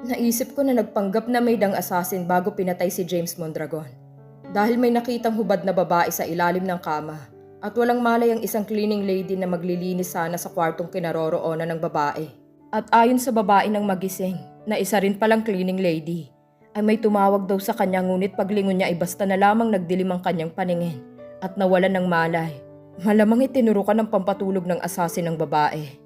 Naisip ko na nagpanggap na maid ang assassin bago pinatay si James Mondragon. Dahil may nakitang hubad na babae sa ilalim ng kama at walang malay ang isang cleaning lady na maglilinis sana sa kwartong kinaroroonan ng babae. At ayon sa babae ng magising, na isa rin palang cleaning lady, ay may tumawag daw sa kanya ngunit paglingon niya ay basta na lamang nagdilim ang kanyang paningin at nawalan ng malay. Malamang itinurukan ng pampatulog ng assassin ng babae.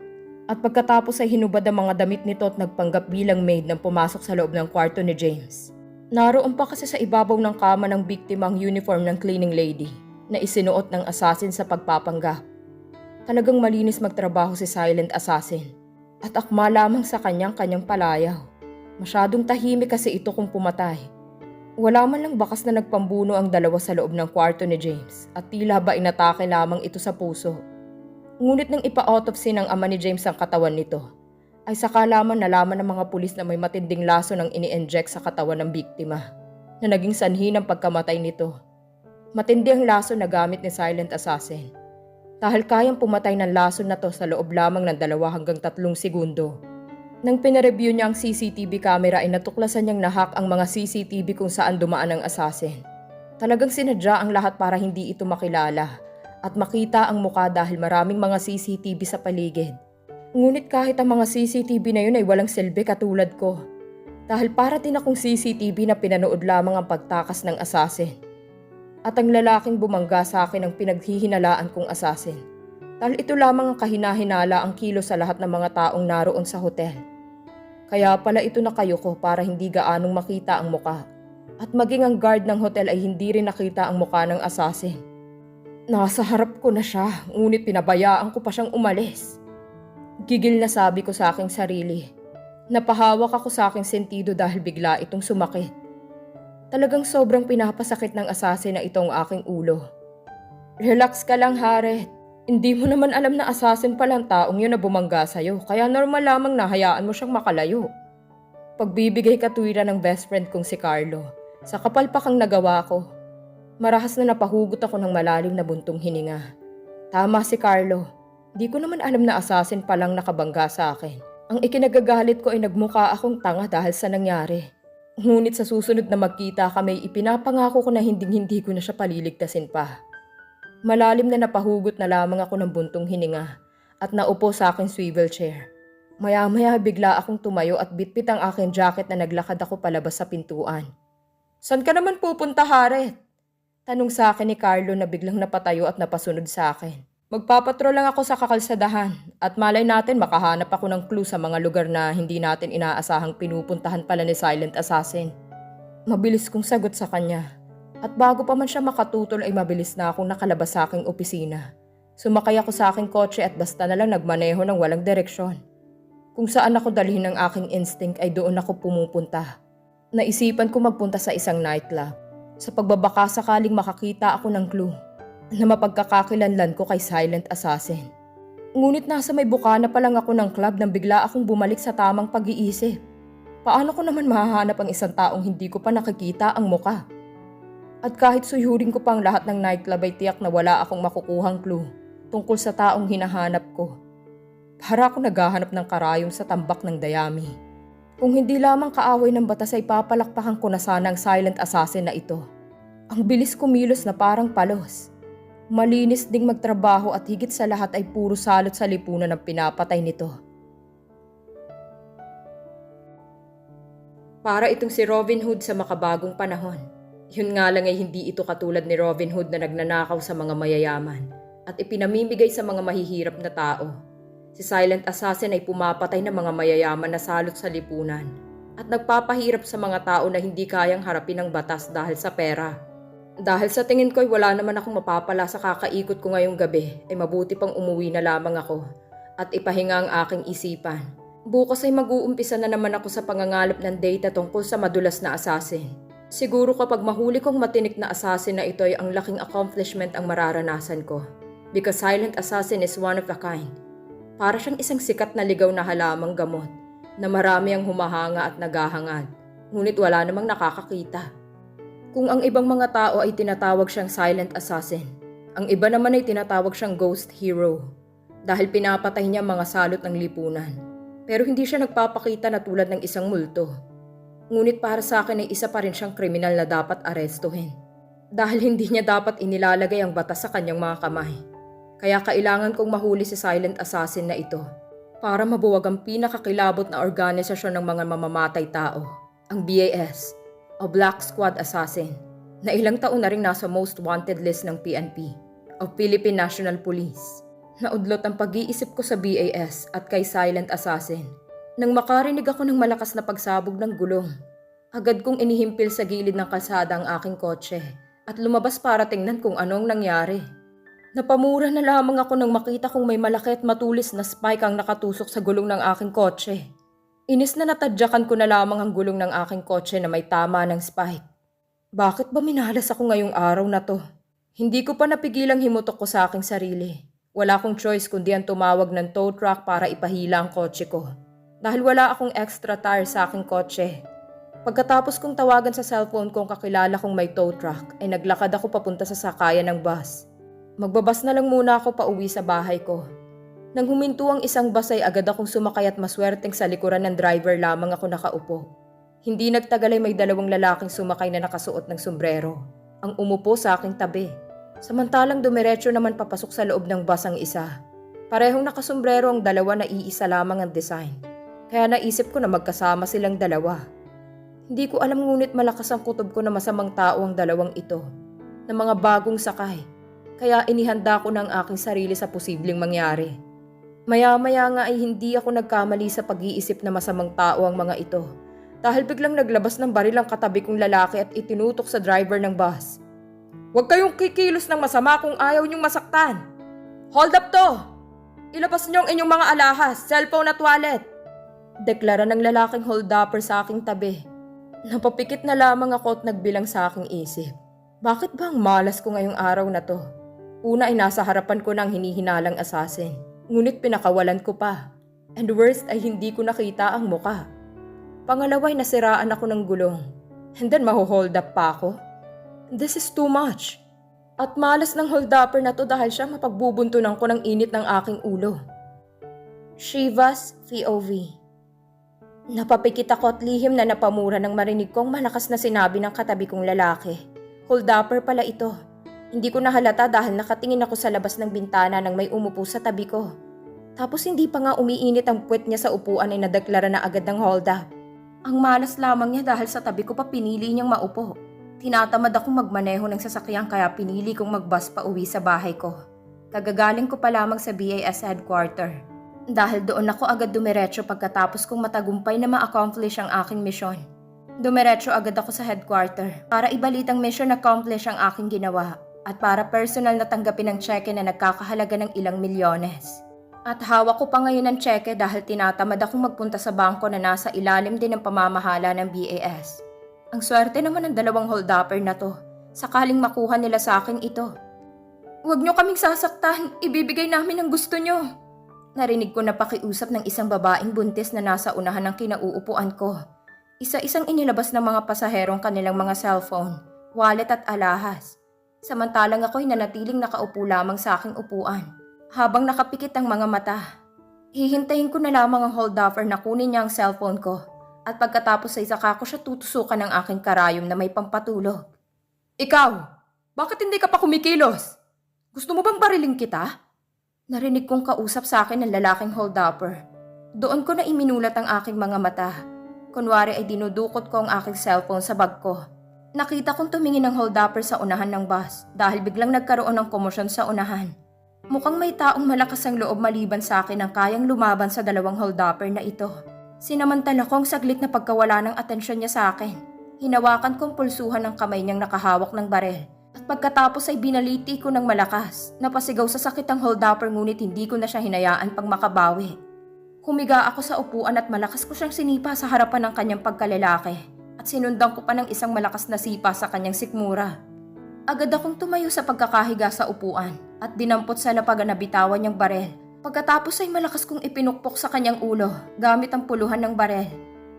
At pagkatapos ay hinubad ang mga damit nito at nagpanggap bilang maid nang pumasok sa loob ng kwarto ni James. Naroon pa kasi sa ibabaw ng kama ng biktima ang uniform ng cleaning lady na isinuot ng assassin sa pagpapanggap. Talagang malinis magtrabaho si silent assassin at akma lamang sa kanyang palayaw. Masyadong tahimik kasi ito kung pumatay. Wala man lang bakas na nagpambuno ang dalawa sa loob ng kwarto ni James at tila ba inatake lamang ito sa puso. Ngunit nang ipa-autopsy ng ama ni James ang katawan nito, ay saka lamang nalaman ng mga pulis na may matinding laso ng ini-inject sa katawan ng biktima na naging sanhi ng pagkamatay nito. Matindi ang laso na gamit ni silent assassin dahil kayang pumatay ng laso na to sa loob lamang ng 2 hanggang 3 segundo. Nang pinareview niya ang CCTV camera ay natuklasan niyang nahack ang mga CCTV kung saan dumaan ang assassin. Talagang sinadya ang lahat para hindi ito makilala at makita ang muka dahil maraming mga CCTV sa paligid. Ngunit kahit ang mga CCTV na yun ay walang silbi katulad ko. Dahil para din akong CCTV na pinanood lamang ang pagtakas ng assassin. At ang lalaking bumangga sa akin ang pinaghihinalaan kong assassin. Dahil ito lamang ang kahinahinala ang kilo sa lahat ng mga taong naroon sa hotel. Kaya pala ito nakayuko para hindi gaanong makita ang muka. At maging ang guard ng hotel ay hindi rin nakita ang muka ng assassin. Nasa harap ko na siya, ngunit pinabayaan ko pa siyang umalis. Gigil na sabi ko sa aking sarili. Napahawak ako sa aking sentido dahil bigla itong sumakit. Talagang sobrang pinapasakit ng assassin na itong aking ulo. Relax ka lang, Harriet. Hindi mo naman alam na assassin palang taong yun na bumangga sa'yo, kaya normal lamang na hayaan mo siyang makalayo. Pagbibigay katwiran ng best friend kong si Carlo, sa kapalpakang nagawa ko. Marahas na napahugot ako ng malalim na buntong hininga. Tama si Carlo. Di ko naman alam na assassin palang nakabangga sa akin. Ang ikinagagalit ko ay nagmukha akong tanga dahil sa nangyari. Ngunit sa susunod na magkita kami, ipinapangako ko na hindi ko na siya paliligtasin pa. Malalim na napahugot na lamang ako ng buntong hininga at naupo sa aking swivel chair. Maya-maya bigla akong tumayo at bitbit ang aking jacket na naglakad ako palabas sa pintuan. Saan ka naman pupunta, Harriet? Tanong sa akin ni Carlo na biglang napatayo at napasunod sa akin. Magpapatrol lang ako sa kakalsadahan at malay natin makahanap ako ng clue sa mga lugar na hindi natin inaasahang pinupuntahan pala ni silent assassin. Mabilis kong sagot sa kanya at bago pa man siya makatutol ay mabilis na akong nakalabas sa aking opisina. Sumakay ako sa aking kotse at basta na lang nagmaneho ng walang direksyon. Kung saan ako dalhin ng aking instinct ay doon ako pumupunta. Naisipan ko magpunta sa isang nightclub. Sa pagbabaka sakaling makakita ako ng clue na mapagkakakilanlan ko kay silent assassin. Ngunit nasa may bukana pa lang ako ng club nang bigla akong bumalik sa tamang pag-iisip. Paano ko naman mahahanap ang isang taong hindi ko pa nakikita ang muka? At kahit suyurin ko pang lahat ng nightclub ay tiyak na wala akong makukuhang clue tungkol sa taong hinahanap ko. Para ako naghahanap ng karayom sa tambak ng dayami. Kung hindi lamang kaaway ng batas ay papalakpakan ko na sana ang silent assassin na ito. Ang bilis kumilos na parang palos. Malinis ding magtrabaho at higit sa lahat ay puro salot sa lipunan ang pinapatay nito. Para itong si Robin Hood sa makabagong panahon. Yun nga lang ay hindi ito katulad ni Robin Hood na nagnanakaw sa mga mayayaman at ipinamimigay sa mga mahihirap na tao. Si silent assassin ay pumapatay ng mga mayayaman na salot sa lipunan at nagpapahirap sa mga tao na hindi kayang harapin ng batas dahil sa pera. Dahil sa tingin ko ay wala naman akong mapapala sa kakaikot ko ngayong gabi ay mabuti pang umuwi na lamang ako at ipahinga ang aking isipan. Bukas ay mag-uumpisa na naman ako sa pangangalap ng data tungkol sa madulas na assassin. Siguro kapag mahuli kong matinik na assassin na ito ay ang laking accomplishment ang mararanasan ko. Because silent assassin is one of a kind. Para siyang isang sikat na ligaw na halamang gamot na marami ang humahanga at naghahangad, ngunit wala namang nakakakita. Kung ang ibang mga tao ay tinatawag siyang silent assassin, ang iba naman ay tinatawag siyang ghost hero dahil pinapatay niya mga salot ng lipunan. Pero hindi siya nagpapakita na tulad ng isang multo. Ngunit para sa akin ay isa pa rin siyang kriminal na dapat arestuhin. Dahil hindi niya dapat inilalagay ang batas sa kanyang mga kamay. Kaya kailangan kong mahuli si silent assassin na ito para mabuwag ang pinakakilabot na organisasyon ng mga mamamatay tao, ang BAS o Black Squad Assassin, na ilang taon na rin nasa most wanted list ng PNP o Philippine National Police. Naudlot ang pag-iisip ko sa BAS at kay silent assassin. Nang makarinig ako ng malakas na pagsabog ng gulong, agad kong inihimpil sa gilid ng kalsada ang aking kotse at lumabas para tingnan kung anong nangyari. Napamura na lamang ako nang makita kong may malaki at matulis na spike ang nakatusok sa gulong ng aking kotse. Inis na natadyakan ko na lamang ang gulong ng aking kotse na may tama ng spike. Bakit ba minalas ako ngayong araw na to? Hindi ko pa napigilang himutok ko sa aking sarili. Wala akong choice kundi ang tumawag ng tow truck para ipahila ang kotse ko. Dahil wala akong extra tire sa aking kotse. Pagkatapos kong tawagan sa cellphone kong kakilala kong may tow truck, ay naglakad ako papunta sa sakayan ng bus. Magbabas na lang muna ako pauwi sa bahay ko. Nang huminto ang isang bus ay agad akong sumakay at maswerteng sa likuran ng driver lamang ako nakaupo. Hindi nagtagal ay may dalawang lalaking sumakay na nakasuot ng sombrero. Ang umupo sa aking tabi. Samantalang dumiretso naman papasok sa loob ng bus ang isa. Parehong nakasombrero ang dalawa na iisa lamang ang design. Kaya naisip ko na magkasama silang dalawa. Hindi ko alam ngunit malakas ang kutob ko na masamang tao ang dalawang ito. Na mga bagong sakay. Kaya inihanda ko ng aking sarili sa posibleng mangyari. Maya-maya nga ay hindi ako nagkamali sa pag-iisip na masamang tao ang mga ito. Dahil biglang naglabas ng baril ang katabi kong lalaki at itinutok sa driver ng bus. Huwag kayong kikilos ng masama kung ayaw niyong masaktan. Hold up to! Ilabas niyo ang inyong mga alahas, cellphone at wallet. Deklara ng lalaking hold-upper sa aking tabi. Napapikit na lamang ako at nagbilang sa aking isip. Bakit ba ang malas ko ngayong araw na to? Una ay nasa harapan ko ng hinihinalang assassin. Ngunit pinakawalan ko pa. And worst ay hindi ko nakita ang muka. Pangalawa ay nasiraan ako ng gulong. And then maho-hold up pa ako. This is too much. At malas ng hold-upper na to dahil siya mapagbubuntunan ko ng init ng aking ulo. Shiva's POV. Napapikit ako at lihim na napamura nang marinig kong malakas na sinabi ng katabi kong lalaki. Hold-upper pala ito. Hindi ko nahalata dahil nakatingin ako sa labas ng bintana nang may umupo sa tabi ko. Tapos hindi pa nga umiinit ang puwet niya sa upuan ay nadeklara na agad ng hold-up. Ang malas lamang niya dahil sa tabi ko pa pinili niyang maupo. Tinatamad akong magmaneho ng sasakyan kaya pinili kong magbus pa uwi sa bahay ko. Kagagaling ko pa lamang sa BAS headquarter. Dahil doon ako agad dumiretso pagkatapos kong matagumpay na ma-accomplish ang aking misyon. Dumiretso agad ako sa headquarter para ibalitang mission accomplish ang aking ginawa at para personal na tanggapin ang cheque na nagkakahalaga ng ilang milyones. At hawak ko pa ngayon ang cheque dahil tinatamad akong magpunta sa bangko na nasa ilalim din ng pamamahala ng BAS. Ang swerte naman ng dalawang hold-upper na to, sakaling makuha nila sa akin ito. Huwag niyo kaming sasaktan, ibibigay namin ang gusto niyo. Narinig ko na pakiusap ng isang babaeng buntis na nasa unahan ng kinauupuan ko. Isa-isang inilabas ng mga pasaherong kanilang mga cellphone, wallet at alahas. Samantalang ako'y nanatiling nakaupo lamang sa aking upuan, habang nakapikit ang mga mata. Hihintayin ko na lamang ang hold-upper na kunin niya ang cellphone ko. At pagkatapos ay saka ko siya tutusukan ng aking karayom na may pampatulog. Ikaw, bakit hindi ka pa kumikilos? Gusto mo bang bariling kita? Narinig kong kausap sa akin ng lalaking hold-upper. Doon ko na iminulat ang aking mga mata. Kunwari ay dinudukot ko ang aking cellphone sa bag ko. Nakita kong tumingin ng hold-upper sa unahan ng bus dahil biglang nagkaroon ng komosyon sa unahan. Mukhang may taong malakas ang loob maliban sa akin ang kayang lumaban sa dalawang hold-upper na ito. Sinamantala ko ang saglit na pagkawala ng atensyon niya sa akin. Hinawakan kong pulsuhan ng kamay niyang nakahawak ng barel. At pagkatapos ay binaliti ko ng malakas. Napasigaw sa sakit ang hold-upper ngunit hindi ko na siya hinayaan pang makabawi. Humiga ako sa upuan at malakas ko siyang sinipa sa harapan ng kanyang pagkalalaki. At sinundan ko pa ng isang malakas na sipa sa kanyang sikmura. Agad akong tumayo sa pagkakahiga sa upuan at dinampot sa lapagan na bitawan niyang barel. Pagkatapos ay malakas kong ipinukpok sa kanyang ulo gamit ang puluhan ng barel.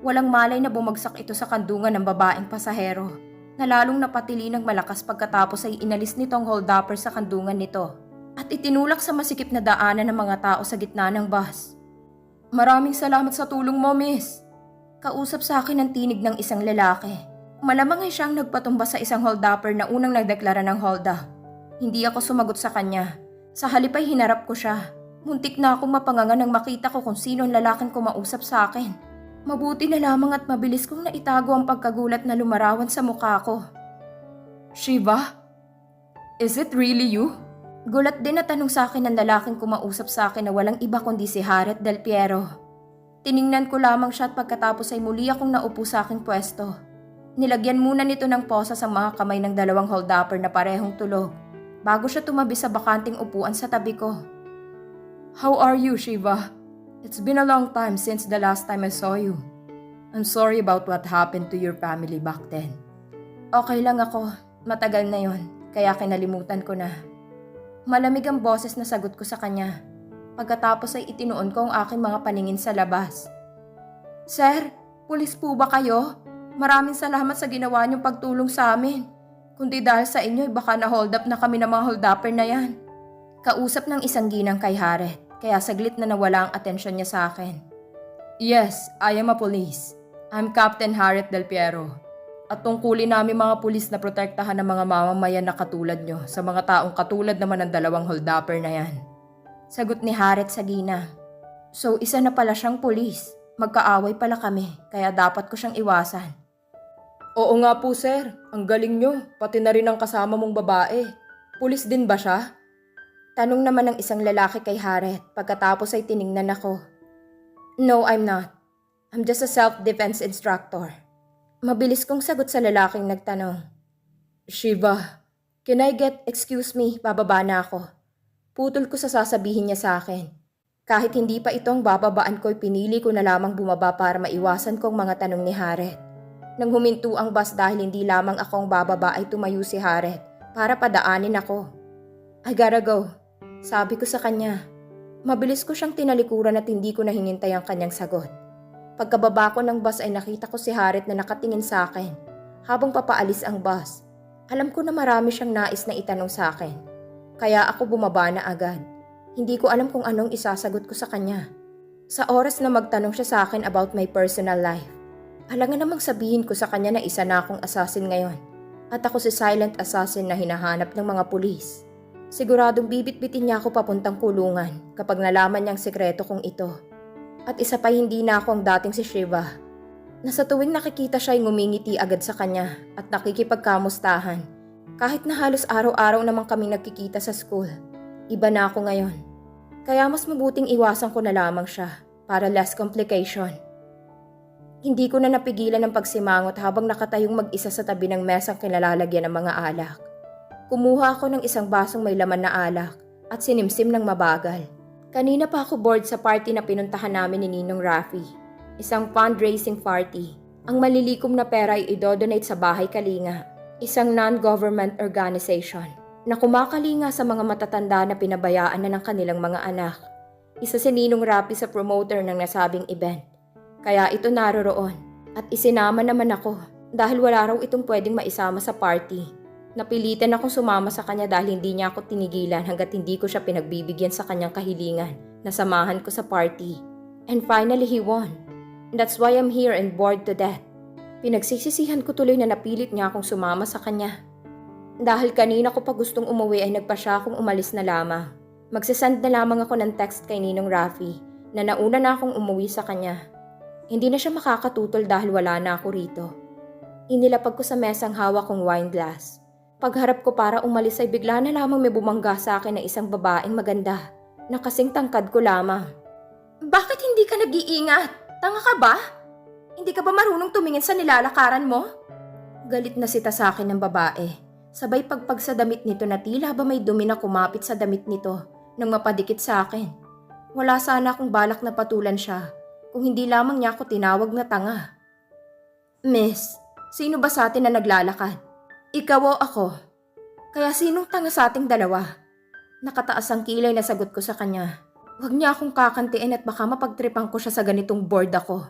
Walang malay na bumagsak ito sa kandungan ng babaeng pasahero na lalong napatili ng malakas pagkatapos ay inalis nitong hold-upper sa kandungan nito at itinulak sa masikip na daanan ng mga tao sa gitna ng bus. Maraming salamat sa tulong mo, miss. Kausap sa akin ang tinig ng isang lalaki. Malamang ay siyang nagpatumba sa isang hold-upper na unang nagdeklara ng hold-up. Hindi ako sumagot sa kanya. Sa halip ay hinarap ko siya. Muntik na akong mapanganga nang makita ko kung sino ang lalaking kumausap sa akin. Mabuti na lamang at mabilis kong naitago ang pagkagulat na lumarawan sa mukha ko. Shiva? Is it really you? Gulat din na tanong sa akin ng lalaking kumausap sa akin na walang iba kundi si Jared Del Piero. Tiningnan ko lamang siya at pagkatapos ay muli akong naupo sa aking pwesto. Nilagyan muna nito ng posas ang mga kamay ng dalawang hold-upper na parehong tulog bago siya tumabi sa bakanting upuan sa tabi ko. How are you, Shiva? It's been a long time since the last time I saw you. I'm sorry about what happened to your family back then. Okay lang ako. Matagal na yon, kaya kinalimutan ko na. Malamig ang boses na sagot ko sa kanya. Pagkatapos ay itinuon ko ang aking mga paningin sa labas. Sir, pulis po ba kayo? Maraming salamat sa ginawa niyong pagtulong sa amin. Kundi dahil sa inyo, baka na-hold up na kami ng mga hold-upper na yan. Kausap ng isang ginang kay Jared, kaya saglit na nawala ang atensyon niya sa akin. Yes, I am a police. I'm Captain Jared Del Piero. At tungkulin namin mga pulis na protektahan ng mga mamamayan na katulad nyo sa mga taong katulad naman ng dalawang hold-upper na yan. Sagot ni Jared sa ginang. So isa na pala siyang pulis. Magkaaway pala kami, kaya dapat ko siyang iwasan. Oo nga po sir, ang galing nyo, pati na rin ang kasama mong babae. Pulis din ba siya? Tanong naman ng isang lalaki kay Jared pagkatapos ay tiningnan ako. No, I'm not. I'm just a self-defense instructor. Mabilis kong sagot sa lalaking nagtanong. Shiva, can I get excuse me, bababa na ako. Putol ko sa sasabihin niya sa akin. Kahit hindi pa itong bababaan ko'y pinili ko na lamang bumaba para maiwasan kong mga tanong ni Jared. Nang huminto ang bus dahil hindi lamang akong bababa ay tumayo si Jared para padaanin ako. I gotta go, sabi ko sa kanya. Mabilis ko siyang tinalikuran at hindi ko na hinintay ang kanyang sagot. Pagkababa ko ng bus ay nakita ko si Jared na nakatingin sa akin habang papaalis ang bus. Alam ko na marami siyang nais na itanong sa akin. Kaya ako bumaba na agad. Hindi ko alam kung anong isasagot ko sa kanya. Sa oras na magtanong siya sa akin about my personal life, alangan namang sabihin ko sa kanya na isa na akong assassin ngayon. At ako si silent assassin na hinahanap ng mga pulis. Siguradong bibit-bitin niya ako papuntang kulungan kapag nalaman niyang sekreto kong ito. At isa pa hindi na ako ang dating si Shiva. Na sa tuwing nakikita siya ay ngumingiti agad sa kanya at nakikipagkamustahan. Kahit na halos araw-araw naman kaming nagkikita sa school. Iba na ako ngayon. Kaya mas mabuting iwasan ko na lamang siya para less complication. Hindi ko na napigilan ang pagsimangot habang nakatayong mag-isa sa tabi ng mesang kinalalagyan ng mga alak. Kumuha ako ng isang basong may laman na alak at sinimsim ng mabagal. Kanina pa ako bored sa party na pinuntahan namin ni Ninong Rafi. Isang fundraising party. Ang malilikom na pera ay idodonate sa Bahay Kalinga, isang non-government organization na kumakalinga sa mga matatanda na pinabayaan na ng kanilang mga anak. Isa si Ninong Rafi sa promoter ng nasabing event. Kaya ito naroroon at isinama naman ako dahil wala raw itong pwedeng maisama sa party. Napilitan akong sumama sa kanya dahil hindi niya ako tinigilan hanggat hindi ko siya pinagbibigyan sa kanyang kahilingan na samahan ko sa party. And finally he won. That's why I'm here and bored to death. Pinagsisisihan ko tuloy na napilit niya akong sumama sa kanya. Dahil kanina ko pa gustong umuwi ay nagpa siya akong umalis na lamang. Magsasend na lamang ako ng text kay Ninong Rafi na nauna na akong umuwi sa kanya. Hindi na siya makakatutol dahil wala na ako rito. Inilapag ko sa mesang hawak kong wine glass. Pagharap ko para umalis ay bigla na lamang may bumangga sa akin na isang babaeng maganda na kasing tangkad ko lamang. Bakit hindi ka nag-iingat? Tanga ka ba? Hindi ka ba marunong tumingin sa nilalakaran mo? Galit na sita sa akin ng babae. Sabay pagpag sa damit nito na tila ba may dumi na kumapit sa damit nito nang mapadikit sa akin. Wala sana akong balak na patulan siya kung hindi lamang niya ako tinawag na tanga. Miss, sino ba sa atin na naglalakad? Ikaw o ako? Kaya sinong tanga sa ating dalawa? Nakataas ang kilay na sagot ko sa kanya. Huwag niya akong kakantiin at baka mapagtripan ko siya sa ganitong bored ako.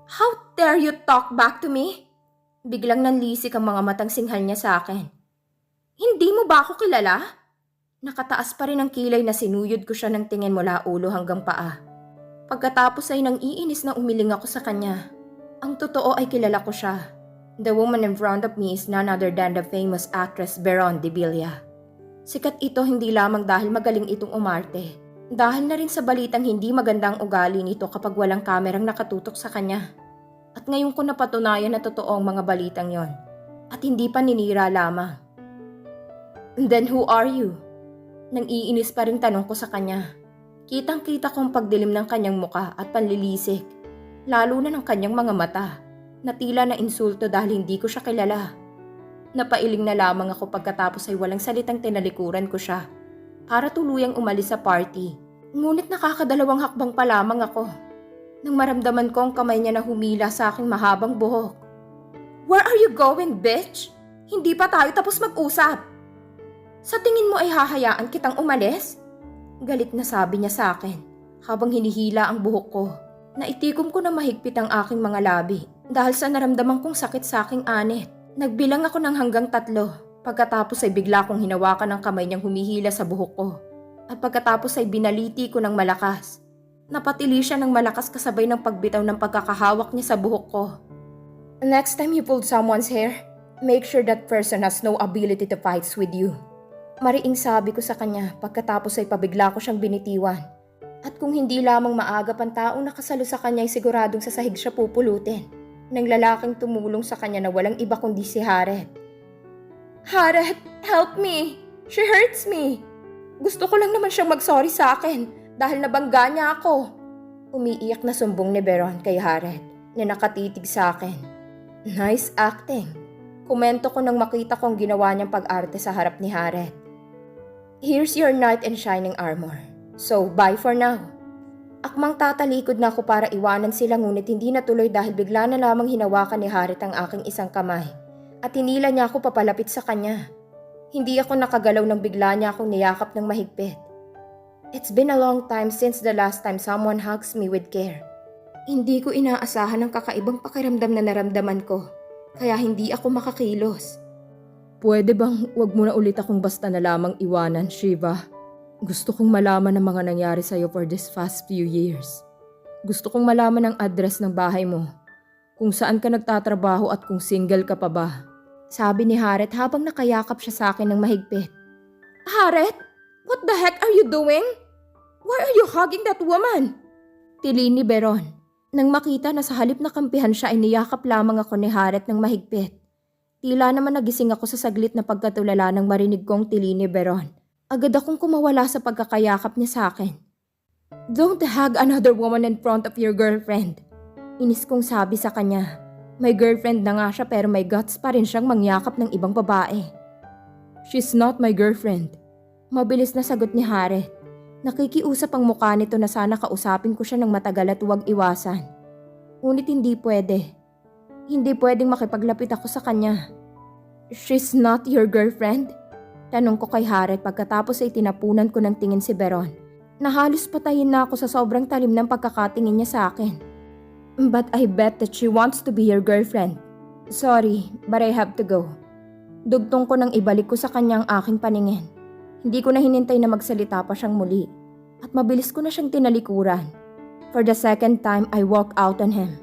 How dare you talk back to me? Biglang nanlisik ang mga matang singhal niya sa akin. Hindi mo ba ako kilala? Nakataas pa rin ang kilay na sinuyod ko siya ng tingin mula ulo hanggang paa. Pagkatapos ay nang iinis na umiling ako sa kanya. Ang totoo ay kilala ko siya. The woman in front of me is none other than the famous actress Beron de Villa. Sikat ito hindi lamang dahil magaling itong umarte, dahil na rin sa balitang hindi magandang ugali nito kapag walang kamerang nakatutok sa kanya. At ngayon ko napatunayan na totoo ang mga balitang yon, at hindi pa ninira lamang. Then who are you? Nang iinis pa rin tanong ko sa kanya. Kitang-kita kong pagdilim ng kanyang muka at panlilisik, lalo na ng kanyang mga mata, na tila na insulto dahil hindi ko siya kilala. Napailing na lamang ako pagkatapos ay walang salitang tinalikuran ko siya para tuluyang umalis sa party. Ngunit nakakadalawang hakbang pa lamang ako nang maramdaman ko ang kamay niya na humila sa aking mahabang buhok. Where are you going, bitch? Hindi pa tayo tapos mag-usap. Sa tingin mo ay hahayaan kitang umalis? Galit na sabi niya sa akin habang hinihila ang buhok ko. Naitikom ko na mahigpit ang aking mga labi dahil sa naramdaman kong sakit sa aking anit. Nagbilang ako ng hanggang 3. Pagkatapos ay bigla kong hinawakan ang kamay niyang humihila sa buhok ko. At pagkatapos ay binaliti ko ng malakas. Napatili siya ng malakas kasabay ng pagbitaw ng pagkakahawak niya sa buhok ko. Next time you pull someone's hair, make sure that person has no ability to fight with you. Mariing sabi ko sa kanya pagkatapos ay pabigla ko siyang binitiwan. At kung hindi lamang maagap ang taong nakasalo sa kanya ay siguradong sa sahig siya pupulutin. Nang lalaking tumulong sa kanya na walang iba kundi si Harriet. Harriet, help me! She hurts me! Gusto ko lang naman siyang mag-sorry sa akin dahil nabangga niya ako. Umiiyak na sumbong ni Beron kay Harriet na nakatitig sa akin. Nice acting. Komento ko nang makita kong ginawa niyang pag-arte sa harap ni Harriet. Here's your knight in shining armor. So, bye for now. Akmang tatalikod na ako para iwanan sila ngunit hindi natuloy dahil bigla na lamang hinawakan ni Harriet ang aking isang kamay at hinila niya ako papalapit sa kanya. Hindi ako nakagalaw nang bigla niya akong niyakap ng mahigpit. It's been a long time since the last time someone hugs me with care. Hindi ko inaasahan ang kakaibang pakiramdam na naramdaman ko, kaya hindi ako makakilos. Pwede bang wag mo na ulit akong basta na lamang iwanan, Shiva? Gusto kong malaman ang mga nangyari sa'yo for this past few years. Gusto kong malaman ang address ng bahay mo, kung saan ka nagtatrabaho at kung single ka pa ba. Sabi ni Harriet habang nakayakap siya sa akin ng mahigpit. Harriet, what the heck are you doing? Why are you hugging that woman? Tili ni Beron. Nang makita na sa halip na kampihan siya ay niyakap lamang ako ni Harriet ng mahigpit. Tila naman nagising ako sa saglit na pagkatulala nang marinig kong tili ni Beron. Agad akong kumawala sa pagkakayakap niya sa akin. Don't hug another woman in front of your girlfriend. Inis kong sabi sa kanya. May girlfriend na nga siya pero may guts pa rin siyang mangyakap ng ibang babae. She's not my girlfriend. Mabilis na sagot ni Harriet. Nakikiusap ang mukha nito na sana kausapin ko siya ng matagal at huwag iwasan. Ngunit hindi pwede. Hindi pwedeng makipaglapit ako sa kanya. She's not your girlfriend? Tanong ko kay Harriet pagkatapos ay tinapunan ko ng tingin si Beron. Nahalos patayin na ako sa sobrang talim ng pagkakatingin niya sa akin. But I bet that she wants to be your girlfriend. Sorry, but I have to go. Dugtong ko nang ibalik ko sa kanya ang aking paningin. Hindi ko na hinintay na magsalita pa siyang muli. At mabilis ko na siyang tinalikuran. For the second time, I walk out on him.